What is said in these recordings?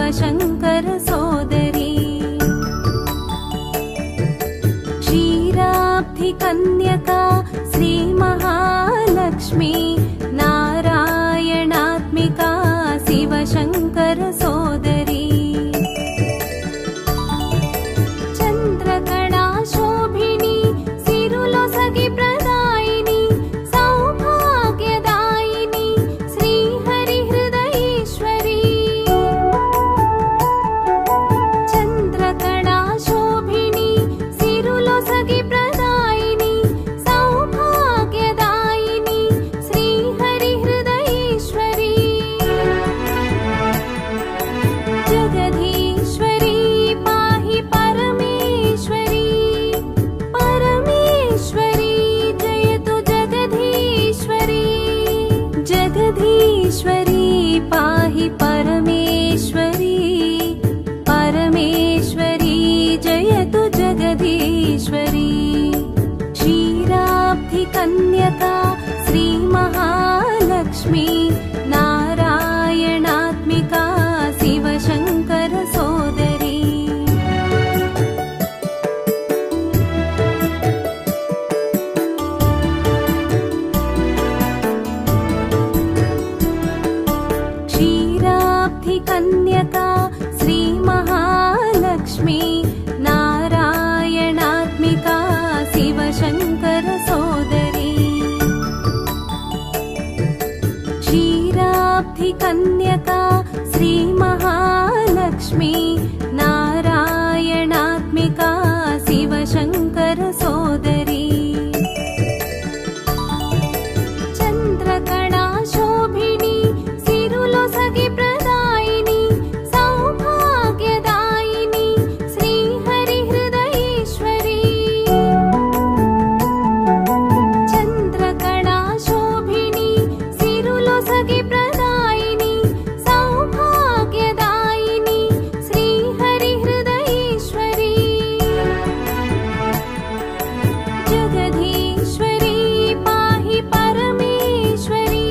శివశంకర సోదరి క్షీరాబ్ధి కన్యకా శ్రీ మహాలక్ష్మి నారాయణాత్మికా శివశంకర సోదరి చంద్రకళా శోభిని సిరులొసగి ప్రదాయిని సౌభాగ్యదాయిని శ్రీహరి హృదయేశ్వరి చంద్రకళా శోభిని సిరులొసగి ప్రదాయిని సౌభాగ్యదాయిని శ్రీహరి హృదయేశ్వరి జగదీశ్వరి పాహి పరమేశ్వరి పరమేశ్వరి జయతు జగదీశ్వరి జగదీశ్వరి పాహి పరమేశ్వరి పరమేశ్వరి జయతు జగదీశ్వరి క్షీరాబ్ధి కన్యకా శ్రీ మహాలక్ష్మి నారాయణాత్మికా శివశంకర సోదరి క్షీరాబ్ధి కన్యకా శ్రీ మహాలక్ష్మి నారాయణాత్మికా శివశంకర సోదరి క్షీరాబ్ధి కన్యకా శ్రీ మహాలక్ష్మి నారాయణాత్మికా శివశంకర సోదరి చంద్రకళా శోభిని సిరులొసగి ప్రదాయిని సౌభాగ్యదాయిని శ్రీహరి హృదయేశ్వరి చంద్రకళా శోభిని సిరులొసగి ప్రదాయిని సౌభాగ్యదాయిని శ్రీహరి హృదయేశ్వరి జగదీశ్వరి పాహి పరమేశ్వరి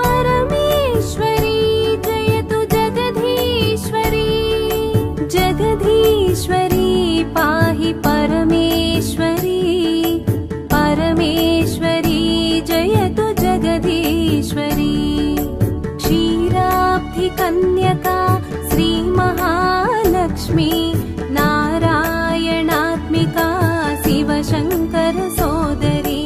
పరమేశ్వరి జయతు జగదీశ్వరి జగదీశ్వరి పాహి పరమేశ్వరి పరమేశ్వరి జయతు జగదీశ్వరి క్షీరాబ్ధి కన్యకా శ్రీ మహాలక్ష్మి నారాయణాత్మికా శివశంకర సోదరి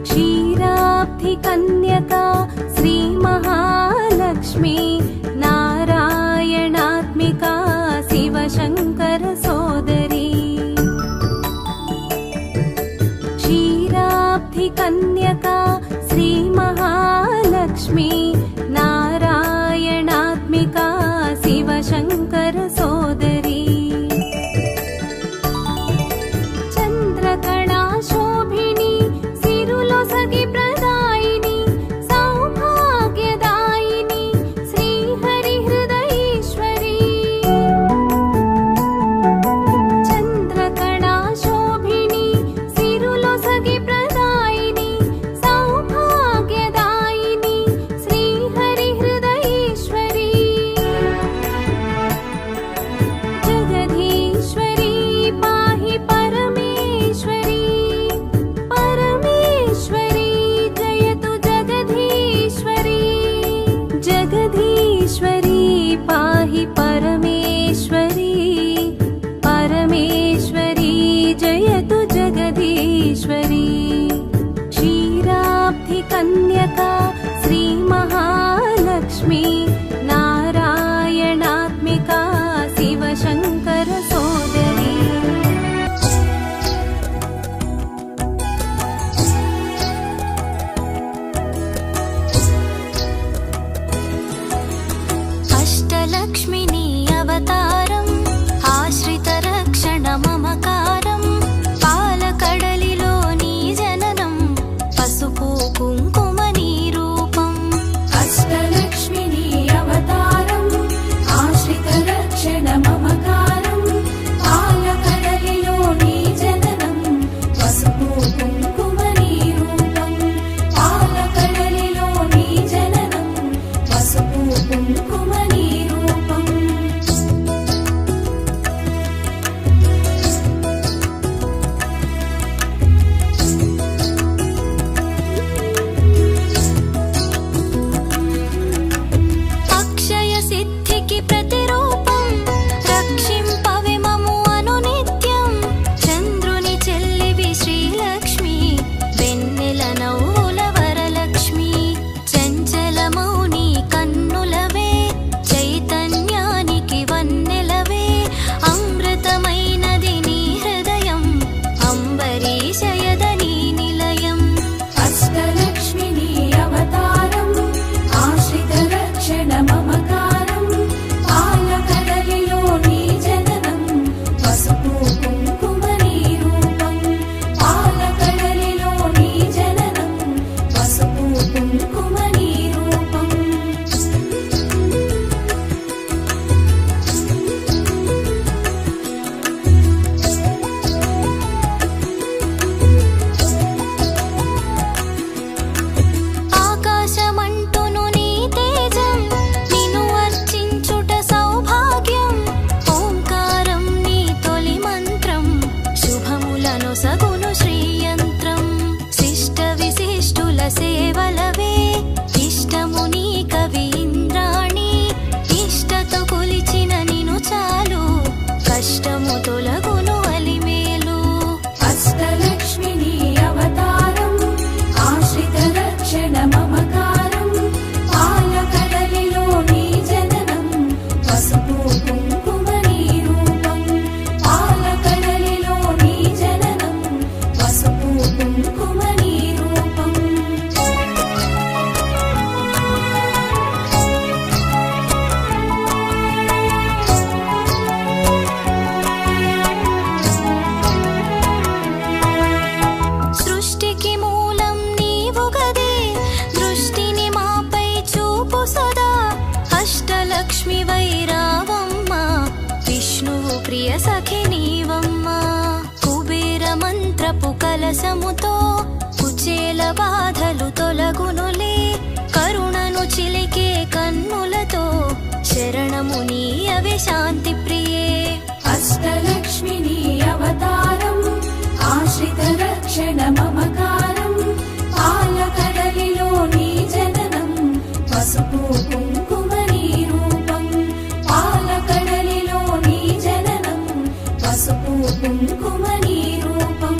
క్షీరాబ్ధి కన్యకా శ్రీ మహాలక్ష్మి నారాయణాత్మికా శివశంకర సోదరి క్షీరాబ్ధి కన్యకా శ్రీ మహాలక్ష్మి నారాయణాత్మికా శివశంకర సోదరి చంద్రకళా శోభిని సిరులొసగి ప్రదాయిని సౌభాగ్యదాయిని శ్రీహరి హృదయేశ్వరి చంద్రకళా శోభిని సిరులొసగి ప్రదాయిని సౌభాగ్యదాయిని శ్రీహరి హృదయేశ్వరి జగదీశ్వరి పాహి పరమేశ్వరి పరమేశ్వరి జయతు జగదీశ్వరి జగదీశ్వరి పాహి పరమేశ్వరి పరమేశ్వరి జయతు జగదీశ్వరి క్షీరాబ్ధి కన్యకా శ్రీ మహాలక్ష్మి నారాయణాత్మికా శివశంకర సోదరి అష్టలక్ష్మిని అవతారం ఆశ్రిత రక్షణ మమకారం పాలకడలిలో నీ జననం పసుపు సేవలవే ఇష్టము నీ కవి ఇంద్రాణి ఇష్టతో కొలిచిన నిను చాలు కష్టము తొలగును అలిమేలు అష్టలక్ష్మిని అవతారం ఆశ్రిత రక్షణ మమకారం పాలకడలిలో నీ జననం పసుపు కుంకుమ నీ రూపం పాలకడలిలో నీ జననం పసుపు కుంకుమ నీ రూపం సృష్టికి మూలం నీవు గదే దృష్టిని మాపై చూపు సదా అష్టలక్ష్మి వైరావమ్మ విష్ణువు ప్రియ సఖి నీవమ్మ కుబేర మంత్రపు కలసముతో కుచేల బాధలు తొలగునులే కరుణను చిలికే కన్నులతో శరణము నీయవే శాంతి ప్రియే అష్టలక్ష్మిని అవతారం ఆశ్రిత రక్షణ మమకారం పాలకడలిలో నీ జననం పసుపు కుంకుమ నీ రూపం పాలకడలిలో నీ జననం పసుపు కుంకుమ నీ రూపం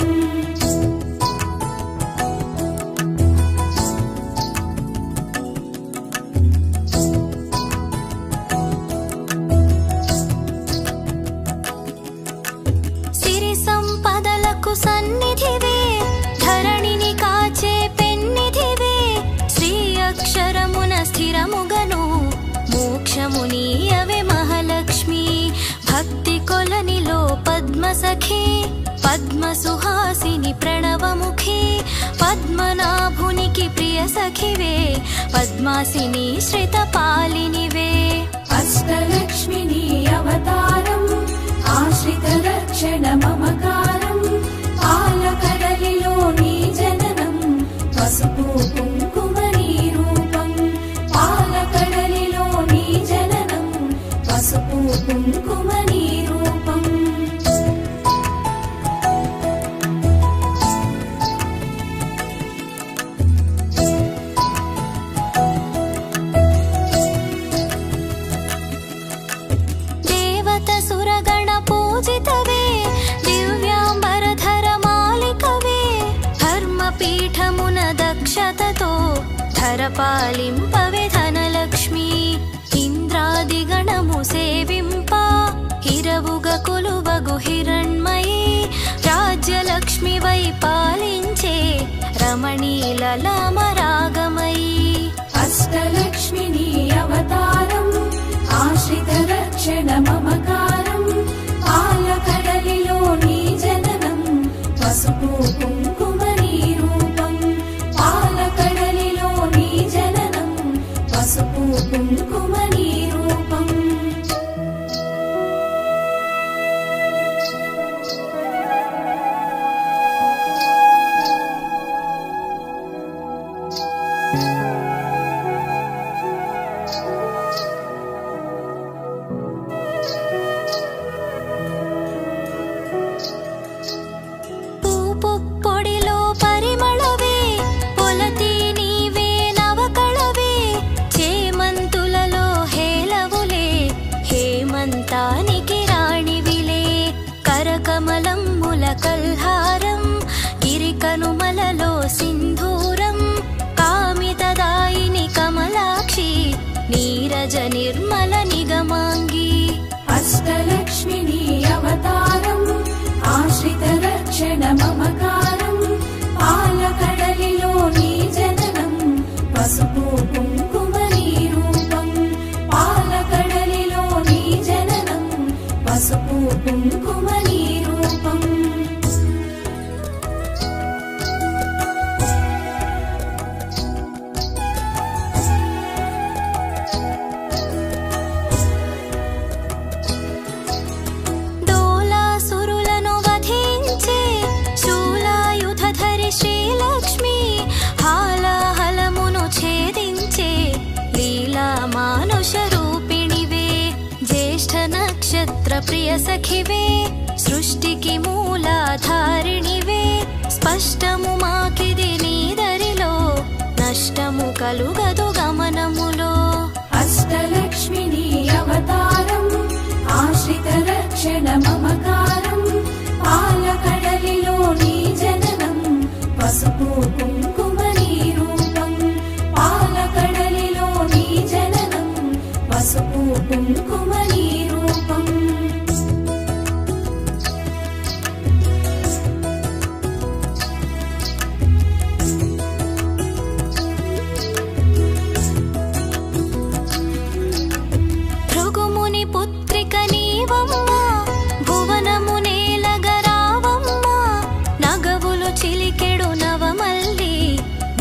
సిరి సంపదలకు సన్నిధివే ధరణిని కాచే పెన్నిధివే శ్రీ అక్షరమున స్థిరముగను మోక్షము నీయవే మహాలక్ష్మి భక్తి కొలనిలో పద్మ సఖి పద్మ సుహాసిని ప్రణవముఖి పద్మనాభునికి ప్రియ సఖివే పద్మాసిని శ్రిత పాలినివే అష్టలక్ష్మిని అవతారం ఆశ్రిత రక్షణ మమకారం పాలకడలిలో నీ జననం పసుపు కుంకుమ నీ రూపం పాలకడలిలో నీ జననం పసుపు కుంకుమ నీ రూపం దేవత సురగణ పూజితవే దివ్యాంబరధర మాలికవే ధర్మపీఠమున దక్షతతో ధరపాలింపవే ధనలక్ష్మి ఇంద్రాది గణము సేవింప హిరవుగ కొలువగు హిరణ్మయీ రాజ్యలక్ష్మి వై పాలించే రమణీలలామరాగమయీ అష్టలక్ష్మిని అవతారం ఆశ్రిత రక్షణ మమకారం పాలకడలిలో నీ జననం పసుపు కుంకుమ నీ రూపం పాలకడలిలో నీ జననం పసుపు కుంకుమ నీ రూపం పొడిలో పరిమళవే పొలతి నీవే నవకళవే చేమంతులలో హేలవులే హేమంతానికి రాణివిలే కరకమలమ్ముల కల్హారం గిరికనుమలలో సింధూరం కామితదాయిని కమలాక్షి నీరజ నిర్మల నిగమాంగి అష్టలక్ష్మిని అవతారం ఆశ్రిత రక్షణ మమకారం పాలకడలిలో నీ జననం పసుపు కుంకుమ నీ రూపం పాలకడలిలో నీ జననం పసుపు కుంకుమ నీ రూపం డోలాసురులను వధించే శూలాయుధధరి శ్రీలక్ష్మి హాలాహలమును ఛేదించే లీలా మానుష రూపిణివే జ్యేష్ఠ నక్షత్ర ప్రియ సఖివే సృష్టికి మూలాధారిణివే స్పష్టము మాకిది నీదరిలో కలుగదు గమనములో. అష్టలక్ష్మి నీ అవతారం ఆశ్రిత రక్షణ మమకారం పాలకడలిలో నీ జననం పసుపు కుంకుమ నీ రూపం పాలకడలిలో నీ జననం పసుపు కుంకుమ నీ రూపం. భృగుముని పుత్రిక నీవమ్మ భువనము నేలగరావమ్మ నగవులు చిలికెడు నవమల్లి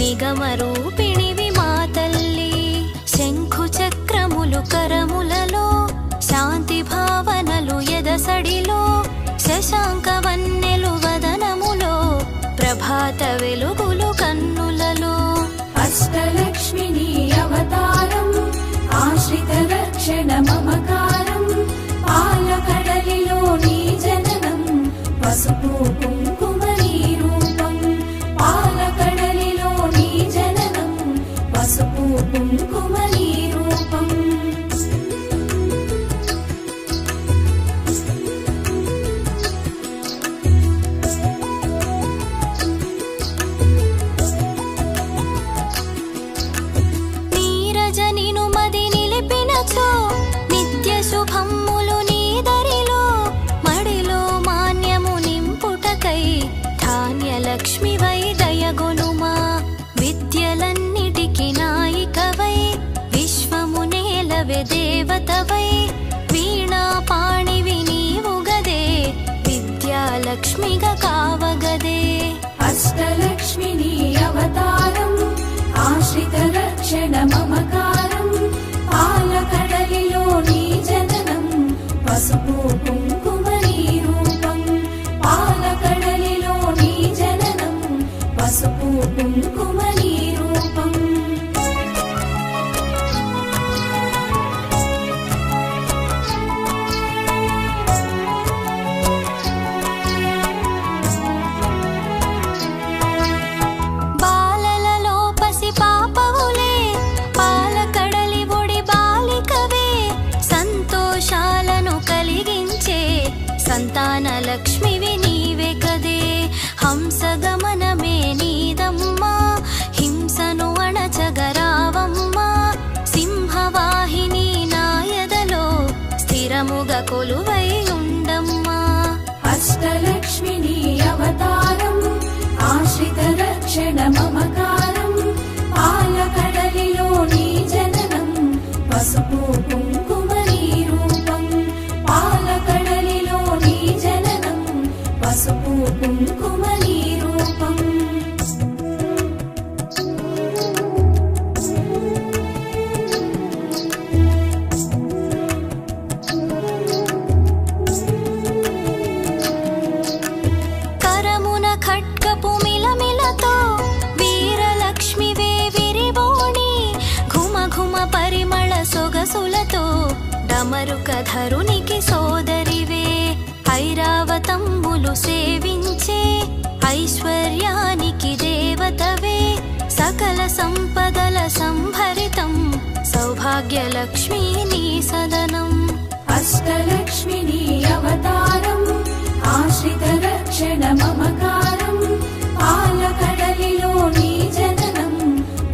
నిగమ రూపిణివి మా తల్లి. శంఖు చక్రములు కరములలో శాంతి భావనలు ఎదసడిలో శశాంక వన్నెలు వదనములో ప్రభాత వెలుగులు కన్నులలో. అష్టలక్ష్మి నీ అవతారం ఆశ్రిత రక్షణ మమకారం పాలకడలిలో నీ జననం పసుపు కుంకుమ నీ రూపం పాలకడలిలో నీ జననం పసుపు కుంకుమ నీ రూపం. నీరజనిను మది నిలిపినచో నిత్య శుభమ్ములు నీ దరిలో మడిలో మాన్యము నింపుటకై ధాన్యలక్ష్మివై దయగొనుమా. విద్యలన్నిటికి నాయికవై విశ్వము నేలవే దేవతవై వీణా పాణివి నీవుగదే విద్యాలక్ష్మిగా కావగదే. అష్టలక్ష్మి నీ అవతారం ఆశ్రిత రక్షణ మమకారం పాలకడలిలో నీ జననం పసుపు కుంకుమ నీ రూపం పాలకడలిలో నీ జననం పసుపు కుంకుమ నీ రూపం. బాలలలో పసి పాపవులే పాలకడలి ఒడి బాలికవే సంతోషాలను కలిగించే సంతాన లక్ష్మివి నీవే కదే. హంసగమనమే నీదమ్మా హింసను అణచగరావమ్మా సింహవాహిని నాయదలో స్థిరముగా కొలువై ఉండమ్మా. అష్టలక్ష్మి నీ అవతారం ఆశ్రిత రక్షణ మమకారం పాలకడలిలో నీ జననం పసుపు కుంకుమ నీ రూపం పాలకడలిలో నీ జననం పసుపు కుంకుమ నీ రూపం. కరమున ఖడ్గపు మిలమిలతో వీరలక్ష్మివే విరిబోణి ఘుమ ఘుమ పరిమళ సొగసులతో డమరుక ధరునికి సోదరివే. ఐరావతంబులు సేవించే ఐశ్వర్యానికి దేవతవే సకల సంపదల సంభరితం సౌభాగ్యలక్ష్మీ నీ సదనం. అష్టలక్ష్మి నీ అవతారం ఆశ్రిత రక్షణ మమకారం పాలకడలిలో నీ జననం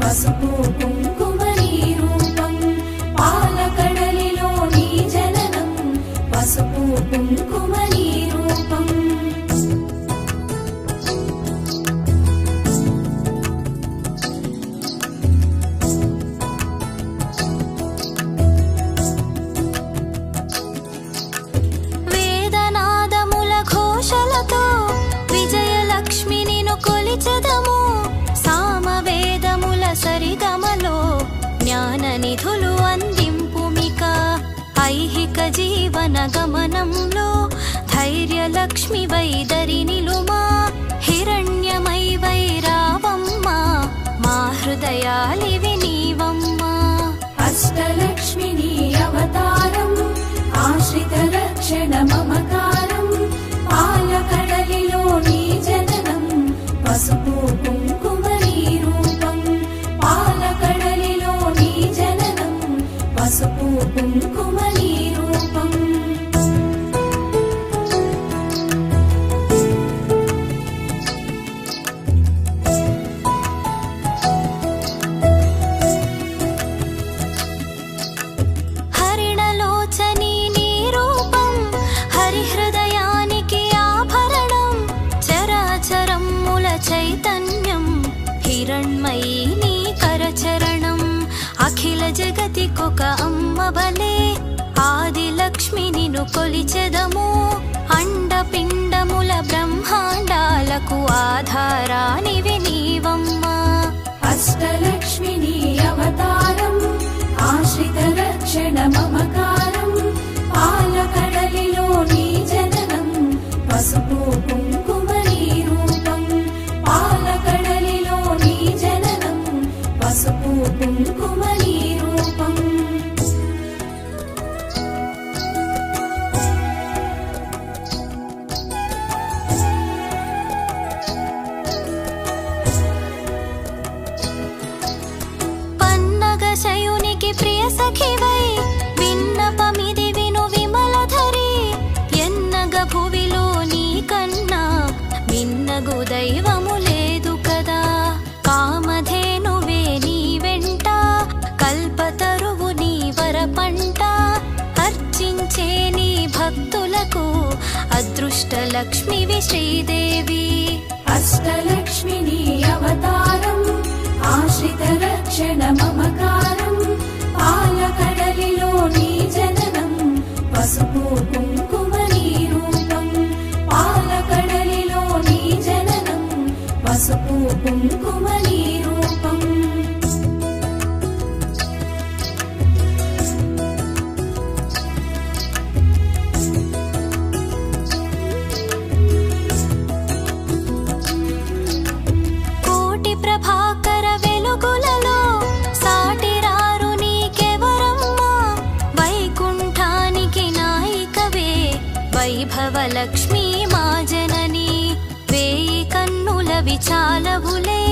పసుపు కుంకుమ నీ రూపం పాలకడలిలో నీ జననం పసుపు కుంకుమ నీ రూపం. వేదనాదముల ఘోషలతో విజయలక్ష్మి నిను కొలిచెదము సామవేదముల సరిగమలో జ్ఞాన నిధులు అందింపుమిక. ఐహిక జీవన గమనంలో ధైర్యలక్ష్మి వైదరి నిలుమా హిరణ్యమై వైరావమ్మా మా హృదయాలివి నీవమ్మా. అష్టలక్ష్మి నీ అవతారం ఆశ్రిత రక్షణ మమకారం పాలకడలిలో నీ జననం పసుపు కుంకుమ నీ రూపం పాలకడ జగతికొక అమ్మవలే ఆదిలక్ష్మి నిన్ను కొలిచెదము. అండపిండముల బ్రహ్మాండాలకు ఆధారానివి నీవమ్మా. అష్టలక్ష్మి నీ అవతారం ఆశ్రిత రక్షణ మమకారం. పాలకడలిలో నీ జననం పసుపు కుంకుమ నీ రూపం. పాలకడలిలో నీ జననం పసుపు కుంకుమ నీ రూపం. శయునికి ప్రియ సఖివై విన్నపమిది విను విమలధరి. ఎన్నగ భువిలో నీ కన్నా మిన్నగు దైవము లేదు కదా. కామధేనువే నీ వెంట కల్పతరువు నీ వరపంట. అర్చించే నీ భక్తులకు అదృష్ట లక్ష్మివి శ్రీదేవి. అష్టలక్ష్మి నీ అవతారం ఆశ్రిత రక్షణ మమకారం. పాలకడలిలో నీ జననం పసుపు కుంకుమ నీ రూపం. పాలకడలిలో నీ జననం పసుపు కుంకుమ నీ రూపం. కోటి ప్రభాకర వెలుగులలో సాటిరారు నీకెవరమ్మా. వైకుంఠానికి నాయికవే వైభవలక్ష్మి మా జనని. వేయి కన్నుల విచాలవులే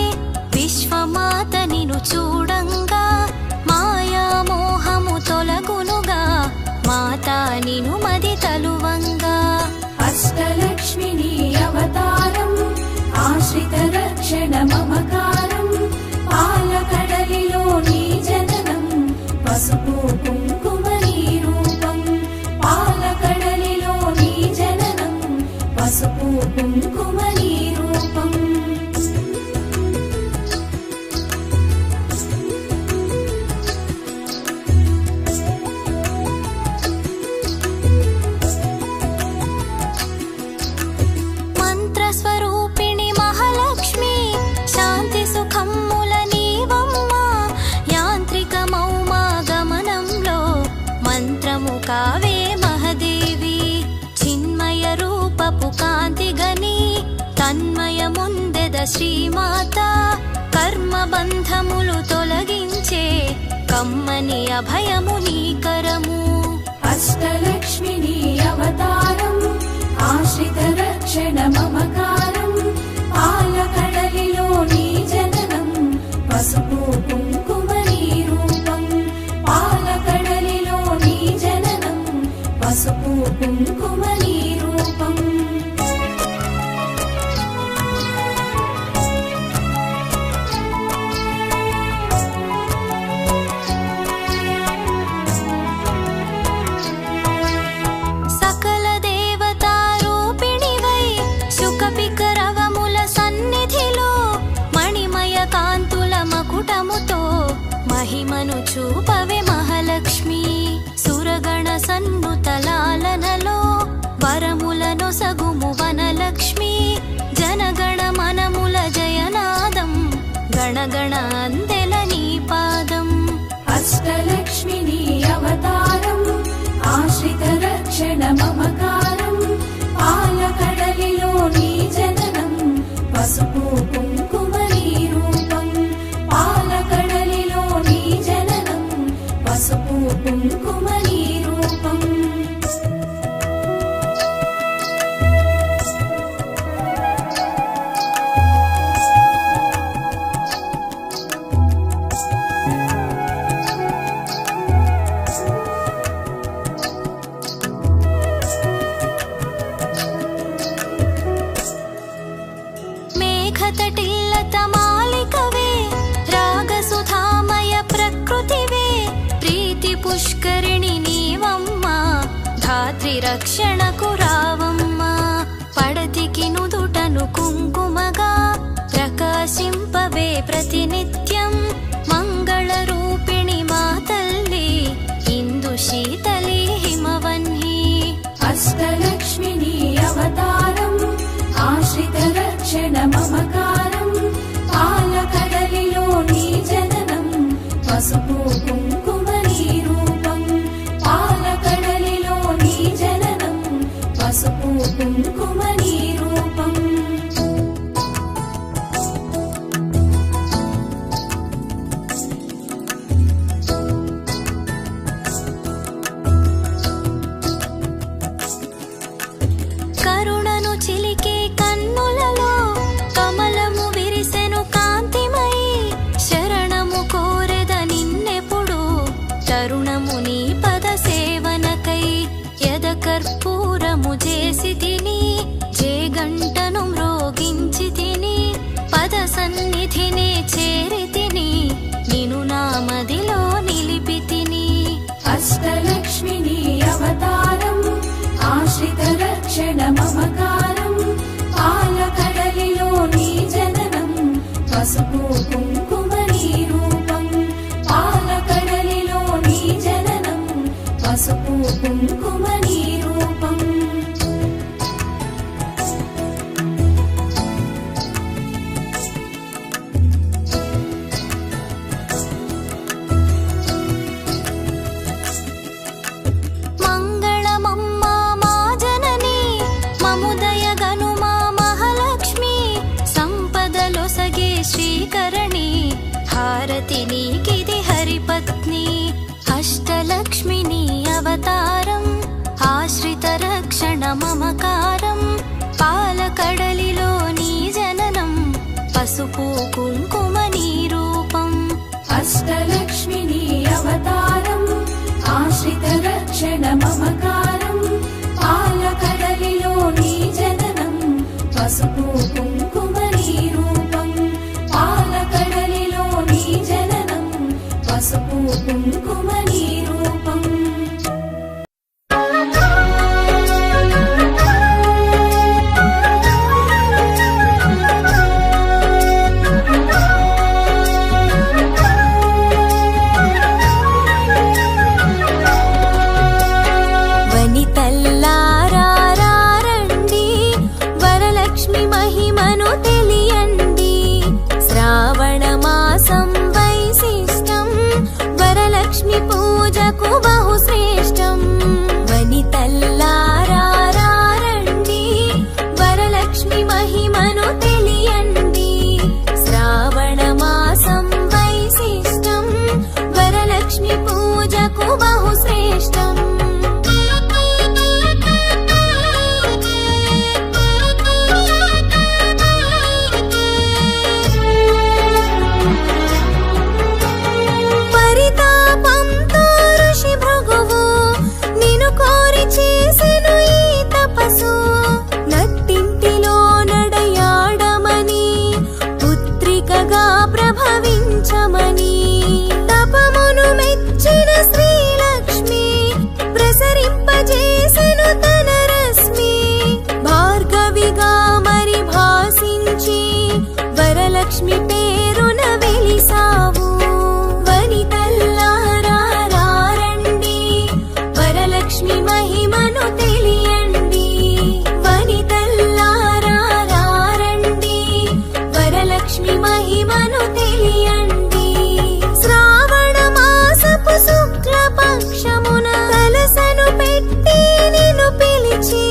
విశ్వమాత నిను చూడంగా. మాయా మోహము తొలగునుగా మాతా నిను మది తలువంగా. అష్టలక్ష్మి నీ అవతారం ఆశ్రిత రక్షణ మమకారం. పాలకడలిలో నీ జననం పసుపు కుంకుమ నీ రూపం. పాలకడలిలో నీ జననం పసుపు కుంకుమ నీ రూపం. మంత్రస్వరూపిణి మహాలక్ష్మి శాంతి సుఖమ్ముల నీవమ్మా. యాంత్రికమౌ మా గమనంలో మంత్రము కావే మహదేవి. చిన్మయ రూపపు కాంతిగని తన్మయముందెద శ్రీమాత. కర్మబంధములు తొలగించే కమ్మని అభయము నీకరము. అష్టలక్ష్మి నీ అవతారం ఆశ్రిత రక్షణ మమకారం. పాలకడలిలో నీ జననం పసుపు కుంకుమ నీ రూపం. పాలకడలిలో నీ జననం పసుపు కుంకుమ నీ రూపం. సకల దేవతారూపిణివై శుకపికరవముల సన్నిధిలో మణిమయ కాంతుల మకుటముతో మహిమను చూపవే మహాలక్ష్మి. సురగణ సన్నుతలాలనలో వరములను సగుము వనలక్ష్మి. జనగణ మనముల జయనాదం గణగణ అందెల నీ పాదం. అష్టలక్ష్మి నీ అవతారం ఆశ్రిత రక్షణ మమకారం. పాలకడలిలో నీ జననం పసుపు కుంకుమ నీ రూపం. పాలకడలిలో నీ జననం పసుపు కుంకుమ నీ రూపం. మేఘతటిల్లత మాలికవే రాగసుధామయ ప్రకృతివే. ప్రీతి పుష్కరిణి నీవమ్మా ధాత్రి రక్షణకు రావమ్మా. పడతికి నుదుటను కుంకుమగా ప్రకాశింపవే ప్రతినిత్యం. మంగళ రూపిణి మాత పసుపు కుంకుమ నీ రూపం పాలకడలిలో నీ జననం పసుపు కుంకుమ నీ రూపం కరుణను చిలికే కన్నులలో కమలము విరిసెను కాంతిమై శరణము కోరెద నిన్నెప్పుడు తరుణము నీ పద సేవనకై యద కర్పూరము చేసి తిని జేగంటను మ్రోగించి తిని పద సన్నిధినే చేరి తిని నిను నామదిలో నిలిపి తిని అష్టలక్ష్మి నీ అవతారం ఆశ్రిత రక్షణ మమకారం పాలకడలిలో నీ జననం పసుపు కుంకుమ నీ రూపం పాలకడలిలో నీ జననం పసుపు కుంకుమ నీ రూపం మంగళమమ్మా మా జనని మముదయగను మా మహాలక్ష్మి సంపదలొసగే శ్రీకరణి హారతి నీకిది హరిపత్ని అష్టలక్ష్మి నీ అవతారం ఆశ్రిత రక్షణ మమకారం పాలకడలిలో నీ జననం పసుపు కుంకుమ నీ రూపం అష్టలక్ష్మి నీ అవతారం ఆశ్రిత రక్షణ మమకారం పాలకడలిలో నీ జననం పసుపు కుంకుమ నీ రూపం పాలకడలిలో నీ జననం పసుపు కుంకుమ నీ రూపం వనితల్లారారండి వరలక్ష్మి మహిమను తెలియండి శ్రావణ మాసం వైశిష్టం వరలక్ష్మి పూజకు బహు శ్రేష్టం వనితల్లారారండి వరలక్ష్మి మహిమను తెలియండి శ్రావణ మాసం వైశిష్టం వరలక్ష్మి పూజకు బహు శ్రేష్టం పరితాపంతో ఋషి భృగువు నిను కోరి చేసెను ఈ తపసు నట్టింటిలో నడయాడమని పుత్రికగా ప్రభవించమని తపమును మెచ్చిన శ్రీలక్ష్మి ప్రసరింపజేసెను తన రశ్మి భార్గవిగా మరి భాసించి వరలక్ష్మి పేరున వెలిసావు వనితల్లారారండి వరలక్ష్మి మహిమను తెలియండి వనితల్లారారండి వరలక్ష్మి మహిమను తెలియండి శ్రావణ మాసపు శుక్ల పక్షమున కలసను పెట్టి నిన్ను పిలిచి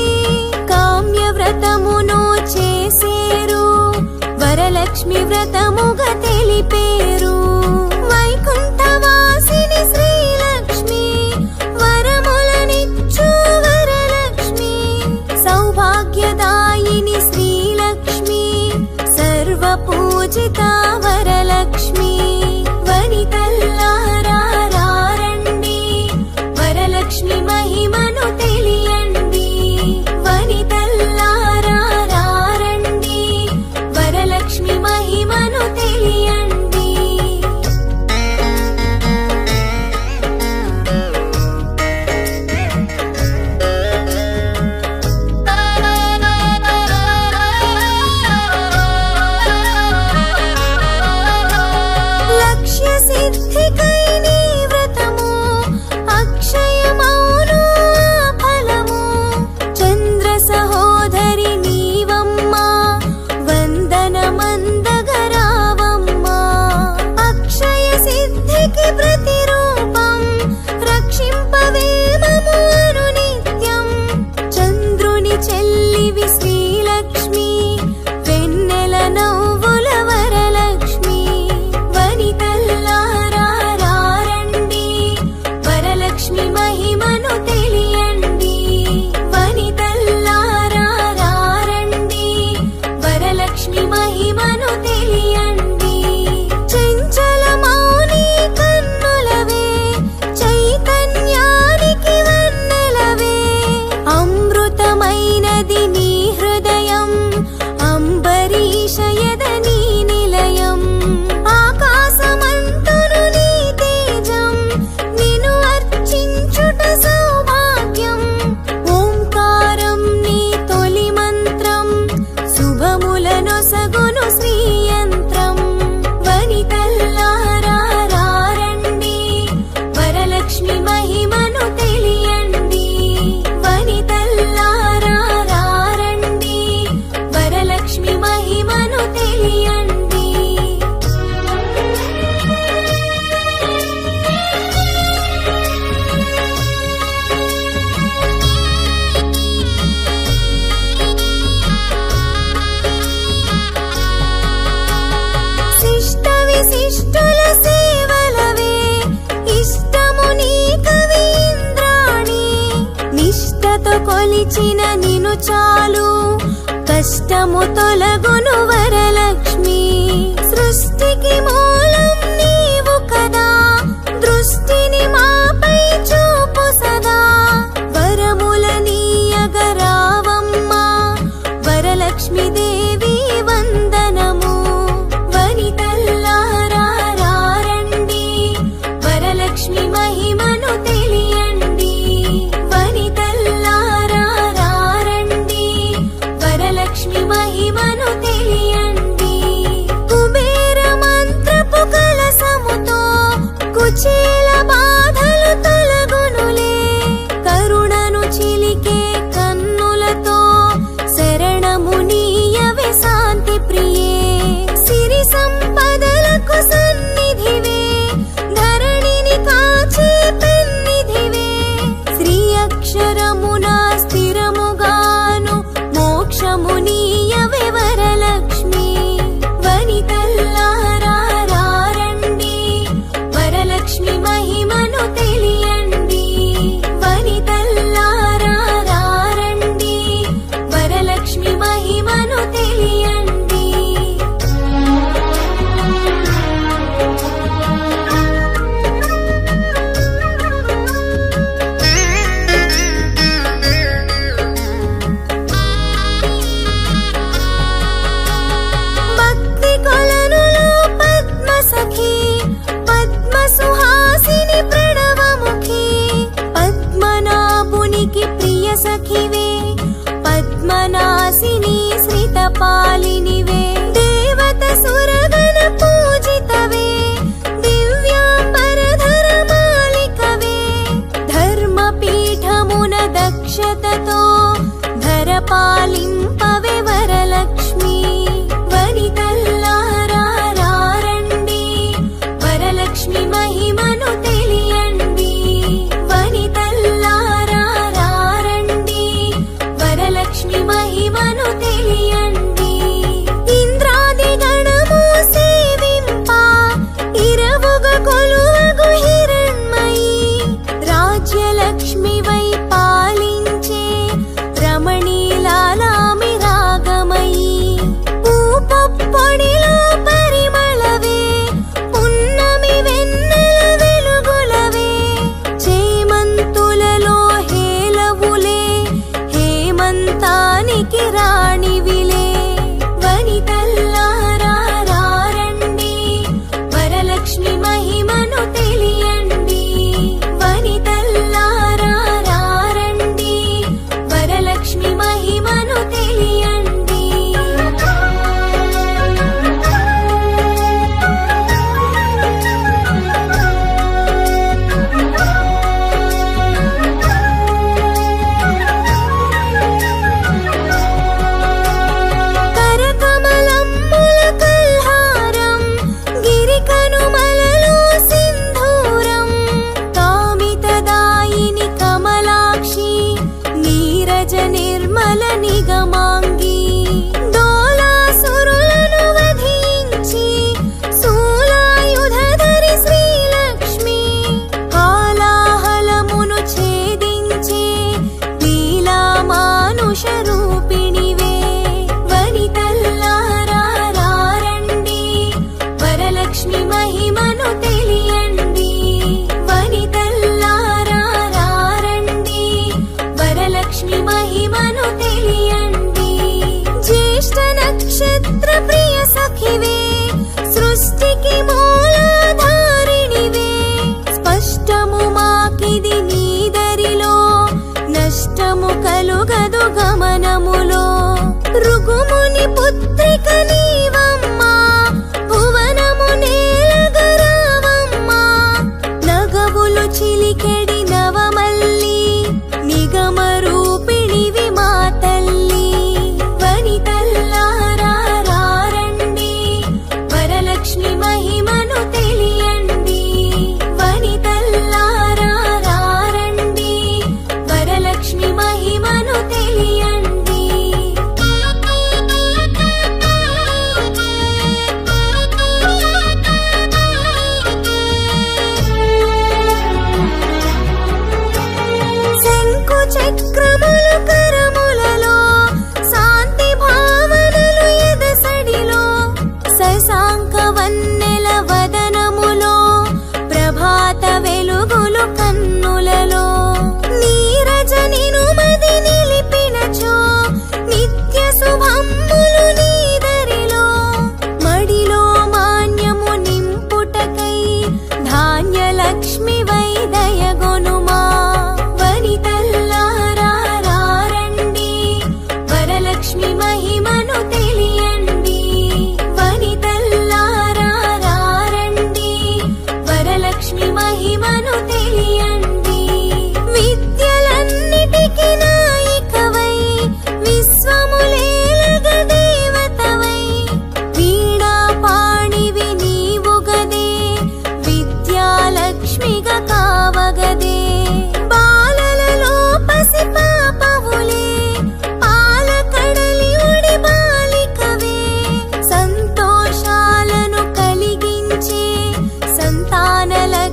కామ్య వ్రతమును చేసేరు వరలక్ష్మి వ్రతముగా తెలిపేరు వైకుంఠవాసిని శ్రీలక్ష్మి వరములనిచ్చు వరలక్ష్మి సౌభాగ్యదాయిని శ్రీలక్ష్మి సర్వపూజిత వరలక్ష్మి వనితల్లారారండి వరలక్ష్మి మహిమను తెలియండి వనితల్లారారండి వరలక్ష్మి మహిమను తెలియండి లక్ష్య సిద్ధికై నీ వ్రతము అక్షయమౌను ఆ ఫలము చంద్ర సహోదరి నీవమ్మా వందనమందగరావమ్మా అక్షయ సిద్ధికి కష్టము తొలగును వరలక్ష్మి సృష్టికి మూలం నీవు కదా దృష్టిని మాపై చూపు సదా వరముల నీయగరావమ్మా వరలక్ష్మి దేవి వందనము వనితల్లారా రండి వరలక్ష్మి మహిమను తెలియండి వనితల్లారా రండి వరలక్ష్మి మహిమను తెలియండి కుబేర మంత్రపు కలసముతో కుచేల బాధలు తొలగునులే కరుణను చిలికే కన్నులతో శరణము నీయవే శాంతి ప్రియే సిరి సంపదలకు సన్నిధివే ధరణిని కాచే పెన్నిధివే శ్రీ అక్షరమున స్థిరముగాను మోక్షము నీయవే వరలక్ష్మి వనితల్లారా రండి వరలక్ష్మి మహిమను తెలియండి వనితల్లారా రండి వరలక్ష్మి మహిమను తెలియండి భక్తి కొలనులో పద్మ సఖి పద్మ సుహాసిని ప్రణవముఖి పద్మనాభునికి ప్రియ సఖివే పద్మనాసిని శ్రితపాలినివే దేవత సురగణ పూజితవే దివ్యాంబరధర మాలికవే ధర్మపీఠమున దక్షతతో ధర పాలింపవే వరలక్ష్మి వనితల్లారా రండి వరలక్ష్మి మహిమను తెలియండి వనితల్లారా రండి వరలక్ష్మి మహిమను తెలియండి ఇంద్రాది గణము సేవింప ఇరవుగ కొలువగు హిరణ్మయి రాజ్యలక్ష్మి వై పాలించే రమణీలాలామి రాగమయీ పూపొడిలో పరిమళవే పున్నమి వెన్నెల వెలుగులవే చేమంతులలో హేలవులే హేమంతానికి రాణివిలే వనితల్లారా రండి వరలక్ష్మి మహిమను తెలియండి వనితల్లారా రండి వరలక్ష్మి మహిమను తెలియండి కరకమలమ్ముల కల్హారం గిరికనుమలలో సింధ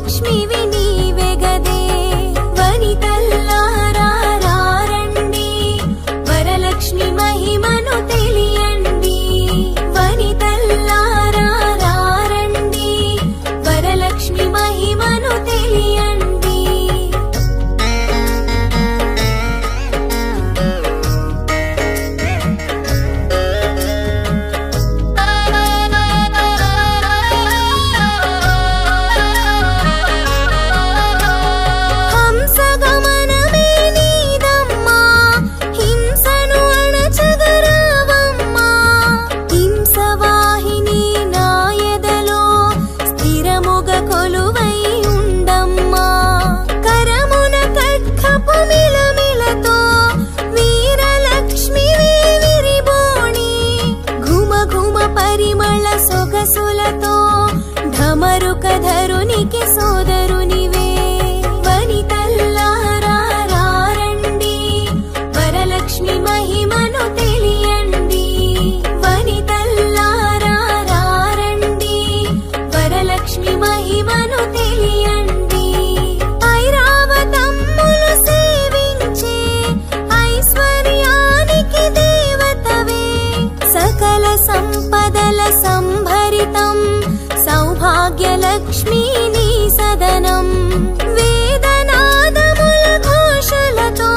లక్ష్మివి నీవెగదే వనితల్లారా రండి వరలక్ష్మి మహిమను తెలియండి వనితల్లారా రండి వరలక్ష్మి మహిమను తెలియండి హంసగమనమే నీదమ్మా హింసను అణచగరావమ్మా హింసవాహిని నాయదలో స్థిరముగ కొలువై ఉండమ్మా కరమున ఖడ్గపు మిలమిలతో వీరలక్ష్మివే విరిబోణి ఘుమ ఘుమ పరిమళ సొగసులతో ఢమరుకధరునికి సోదరునివే వనితల్లారా రండి వరలక్ష్మి మహిమను తెలియండి వనితల్లారా రండి వరలక్ష్మి మహిమను తెలియండి ఐరావతమ్ములు సేవించే ఐశ్వర్యానికి దేవతవే సకల సంపదల సంభరితం సౌభాగ్యలక్ష్మీ నీ సదనం వేదనాదముల ఘోషలతో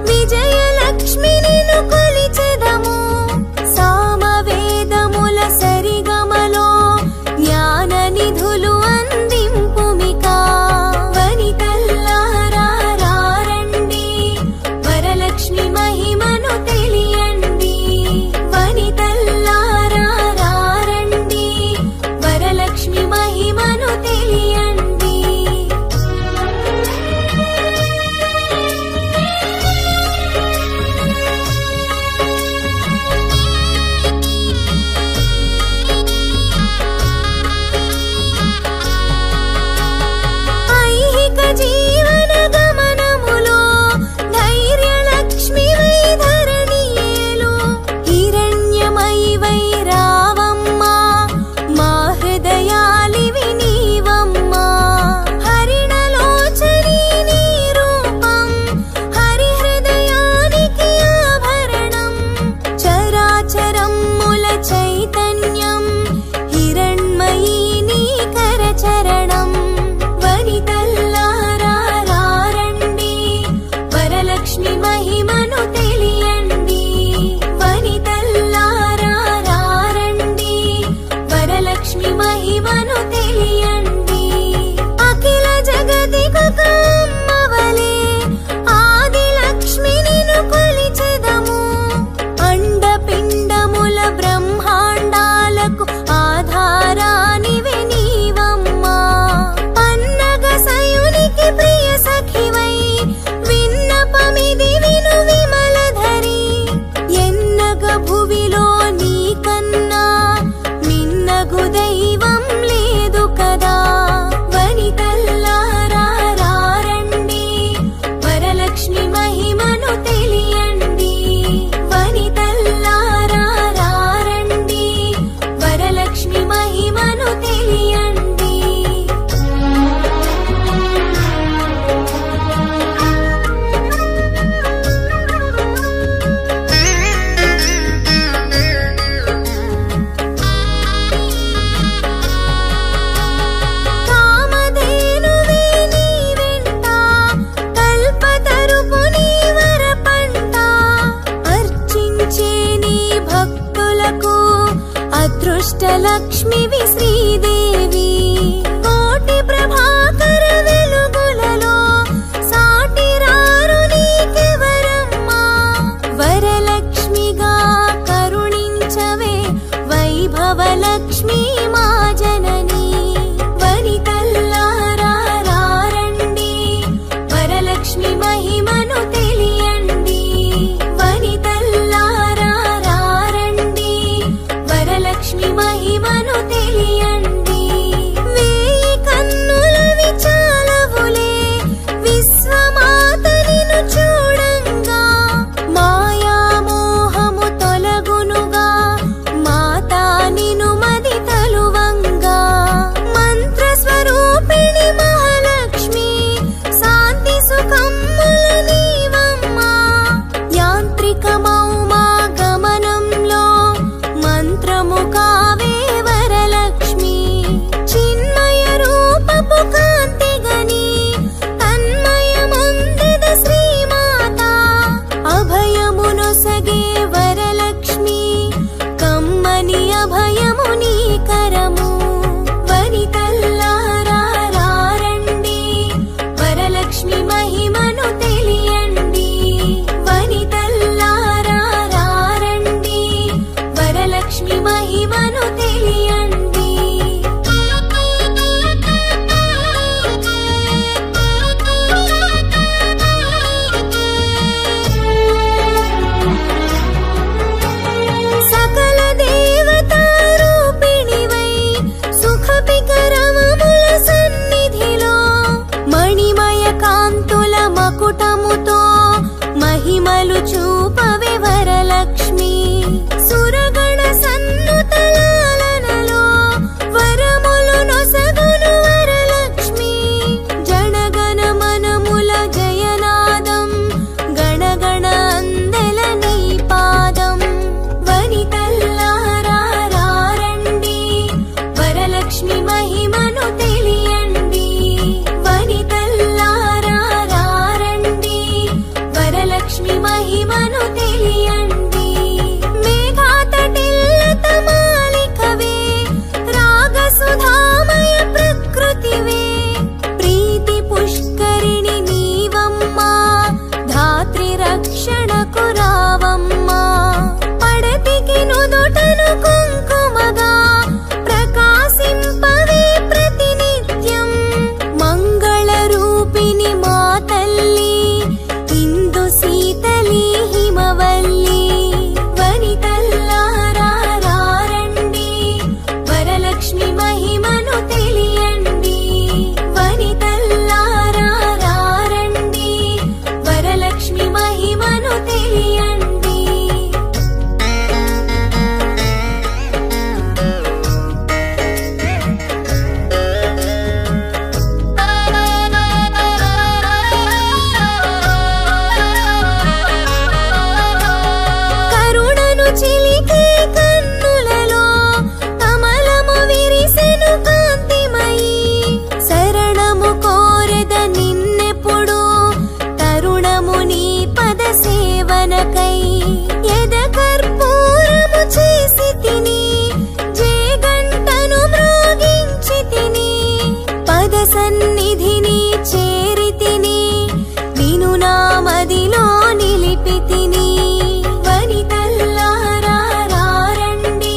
విజయలక్ష్మి నిన్ను కొలిచెదము సామవేదముల సరిగమలో జ్ఞాన నిధులు అందింపుమికా వనితల్లారా రండి వరలక్ష్మి మహిమను తెలియండి వనితల్లారా రండి వరలక్ష్మి మహిమను తెలియండి పద సన్నిధిని చేరితిని నిను నా మదిలో నిలిపితిని వనితల్లారా రండి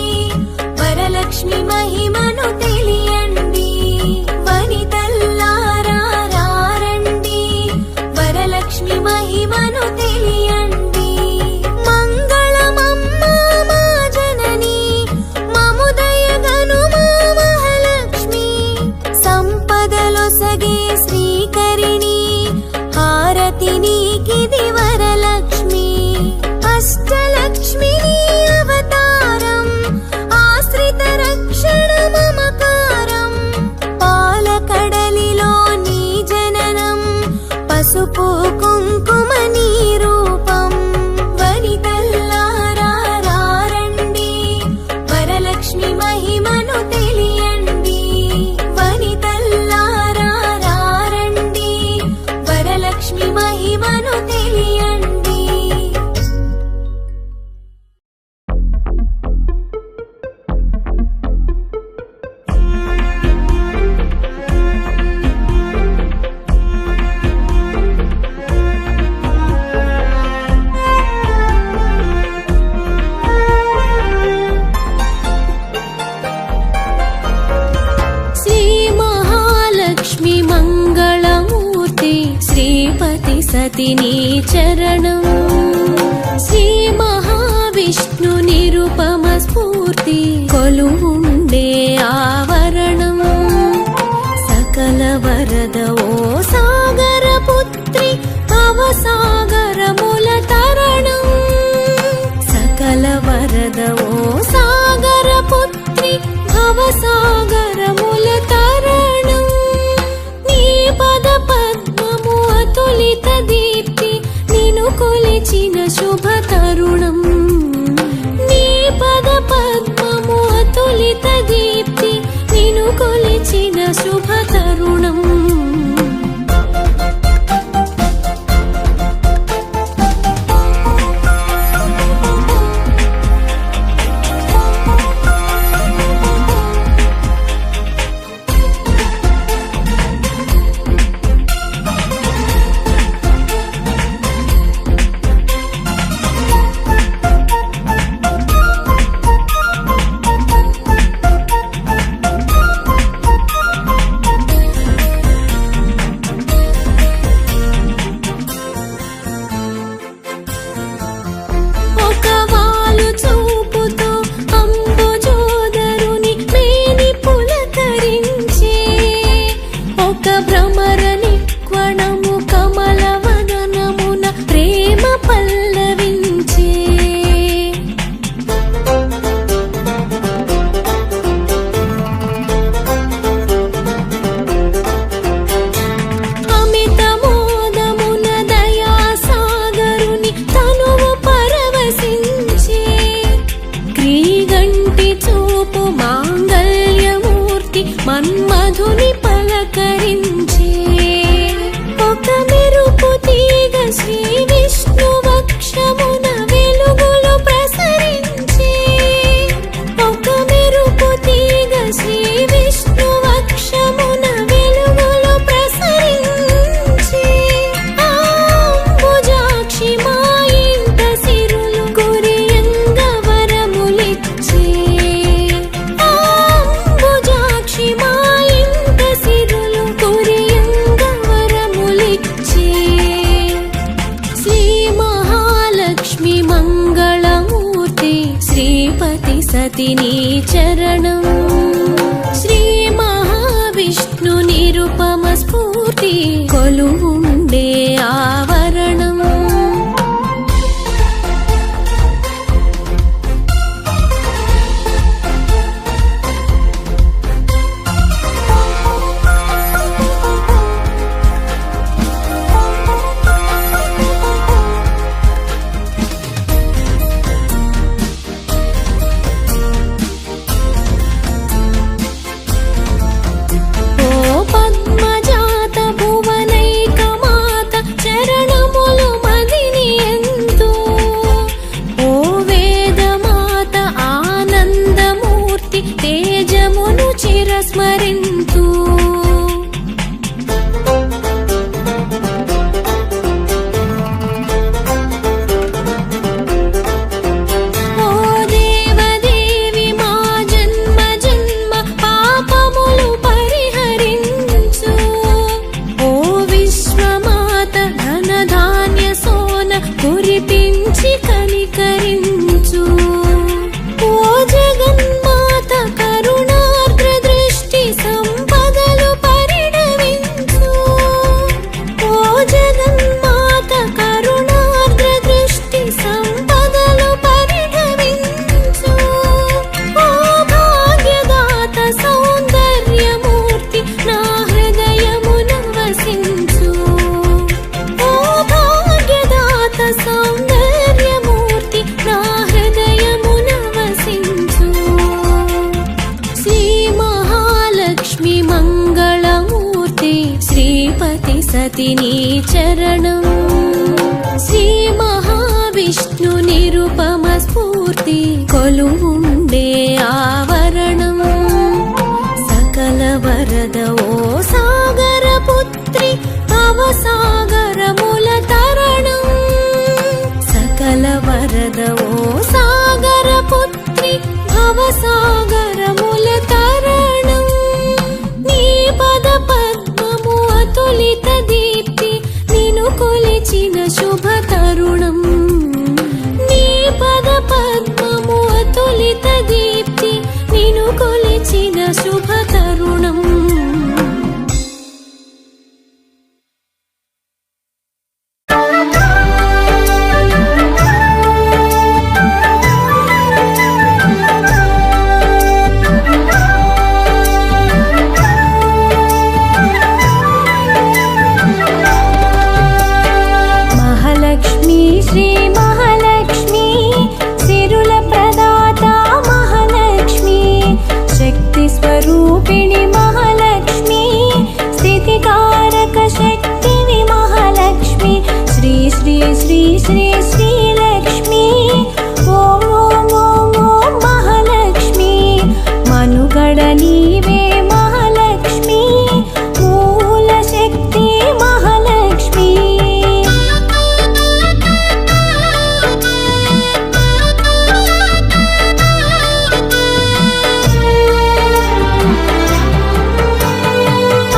వరలక్ష్మి మహిమను తెలియండి వనితల్లారా రండి వరలక్ష్మి మహిమను తెలియండి మంగళమమ్మ మా జనని మముదయగను మా మహాలక్ష్మి సంపదలొసగే శ్రీకరిణి హారతి నీకిది వరలక్ష్మి అష్టలక్ష్మి అవతారం ఆశ్రిత రక్షణ మమకారం పాలకడలిలో నీ జననం పసుపు కుంకుమ నీ రూపం వనితల్లారా రండి వరలక్ష్మి మహిమను తెలియండి వనితల్లారా రండి వరలక్ష్మి మహిమను తెలియండి శ్రీ మహాలక్ష్మి మంగళమూర్తి శ్రీపతి సతిని చరణం శ్రీ మహావిష్ణు నిరుపమ స్ఫూర్తి కొలువుండే ఆవరణం సకల వరద ఓ సాగర పుత్రి భవసాగరముల తరణం సకల వరద ఓ సాగర పుత్రి భవసాగరముల తరణం నీ పద పద్మము అతులిత దీప్తి నిను కొలిచిన శుభ తరుణం నీ పద పద్మము అతులిత దీప్తి నిను కొలిచిన శుభ తరుణం ఒక వాలు చూపుతో అంబుజోదరుని మేని పులకరించే ఒక భ్రమర నిక్వణము కమల వదనమున ప్రేమ పల్లవించే అమిత మోదమున దయా సాగరుని తనువు పరవశించే క్రీగంటి చూపు మాంగళ్యమూర్తి మన్మధుని పలకరించే ఒక మెరుపు తీగ శ్రీ విష్ణు వక్షమున వెలుగులు ప్రసరించే ఒక మెరుపు తీగ శ్రీ విష్ణు వక్షమున వెలుగులు ప్రసరించే అంబుజాక్షి మా ఇంట సిరులు కురియంగ వరములిచ్చే అంబుజాక్షి మా ఇంట సిరులు కురియంగ వరములిచ్చే శ్రీ మహాలక్ష్మి మంగళమూర్తి శ్రీపతి సతిని చరణం శ్రీ మహావిష్ణు నిరుపమ స్ఫూర్తి కొలువుండే ఆవరణం ఓ పద్మజాత భువనైక మాత చర సరస్వతి నీ చరణం శ్రీ మహావిష్ణు నిరుపమ స్ఫూర్తి కొలువుండే ఆవరణం సకల వరద ఓ సాగర పుత్రి భవసాగరముల తరణం సకల వరద ఓ సాగర పుత్రి భవసాగరముల తరణం నీ పద పద్మము అతులిత దీప్తి నిను కొలిచిన శుభ తరుణం నీ పద పద్మము అతులిత దీప్తి నిను కొలిచిన శుభ తరుణం మహాలక్ష్మి శ్రీ మహాలక్ష్మి సిరుల ప్రదాత మహాలక్ష్మి శక్తి స్వరూపిణి మహాలక్ష్మి స్థితికారక శక్తివి మహాలక్ష్మి శ్రీ శ్రీ శ్రీ శ్రీ శ్రీలక్ష్మి ఓం ఓం ఓం ఓం మహాలక్ష్మి మనుగడ నీవే మహాలక్ష్మి మూల శక్తి మహాలక్ష్మి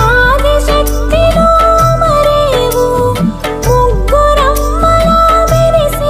ఆదిశక్తిలో మరేవు ముగ్గురమ్మలా మెరిసే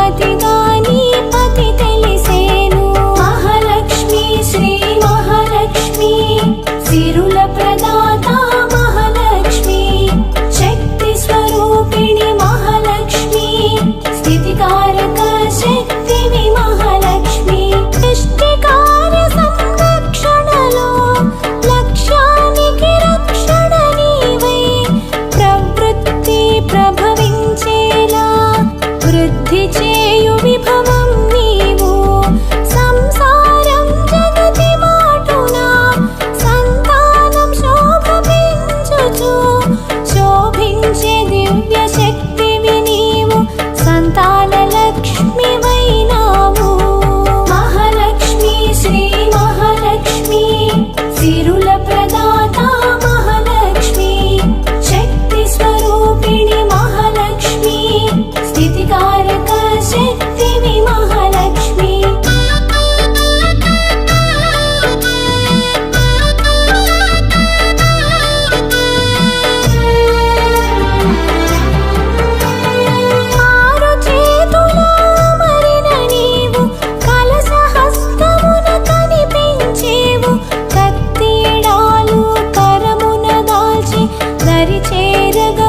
పతిగా నీ పతి తెలిసేను. మహాలక్ష్మి శ్రీ మహాలక్ష్మి సిరుల ప్రదాత మహాలక్ష్మి శక్తి స్వరూపిణి మహాలక్ష్మి స్థితికారక శక్తివి మహాలక్ష్మి సృష్టి కార్య సంరక్షణలో లక్ష్యానికి రక్షణ నీవై ప్రవృత్తి ప్రభవించేలా వృద్ధి చేయు విభవం నీవు. సంసారం జగతి మాటున సంతానం శోభ పెంచుచు శోభించే దివ్య శక్తివి నీవు సంతాన లక్ష్మి వైనావు. మహాలక్ష్మి శ్రీ మహాలక్ష్మి సిరుల ప్రదాత మహాలక్ష్మి శక్తి స్వరూపిణి మహాలక్ష్మి స్థితికారక శక్తివి మహాలక్ష్మి. ఆరు చేతుల మరిన నీవు కలశ హస్తమున కనిపించేవు. కత్తి ఎడాలు కరమున దాల్చి దరి చేరగా